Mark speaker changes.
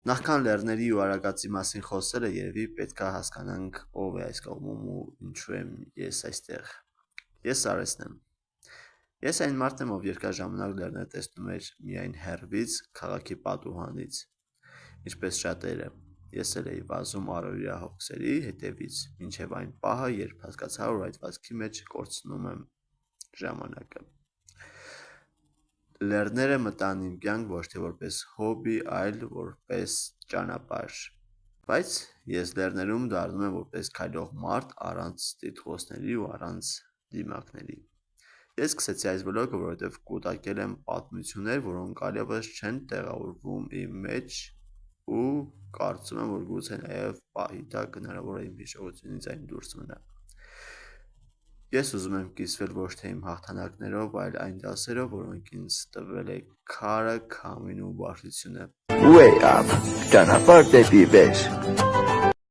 Speaker 1: Նախքան լեռների ու արագածի մասին խոսելը երևի պետք է հասկանանք ով է այս կողմում ու ինչու եմ ես այստեղ։ Ես Արեսն եմ։ Ես այն մարդն եմ, ով երկար ժամանակ լեռներ տեսնում էր միայն հեռվից, քաղաքի պատուհանից, ինչպես շատերը։ Ես էլ էի վազում առօրյա հոգսերի հետևից, մինչև այն պահը, երբ հասկացա, որ այդ վազքի մեջ կորցնում եմ ժամանակը։ Լեռները մտան իմ կյանք ոչ թե որպես հոբբի, այլ որպես ճանապարհ։ Բայց ես լեռներում դառնում եմ որպես քայլող մարդ առանց տիտղոսների ու առանց դիմակների։ Ես սկսեցի այս վլոգը, որովհետև կուտակել եմ պատմություններ, որոնք այլևս չեն տեղավորվում իմ մեջ ու կարծում եմ, որ գուցե նաև պահի տակ հնարավոր է իմ հիշողությունից այն դուրս մնա։ Ես ուզում եմ կիսվել ոչ թե իմ հաղթանակներով, այլ այն դասերով, որոնք ինձ տվել է քարը, քամին ու բարդությունը։
Speaker 2: Way up, ճանապարհ դեպի վեր։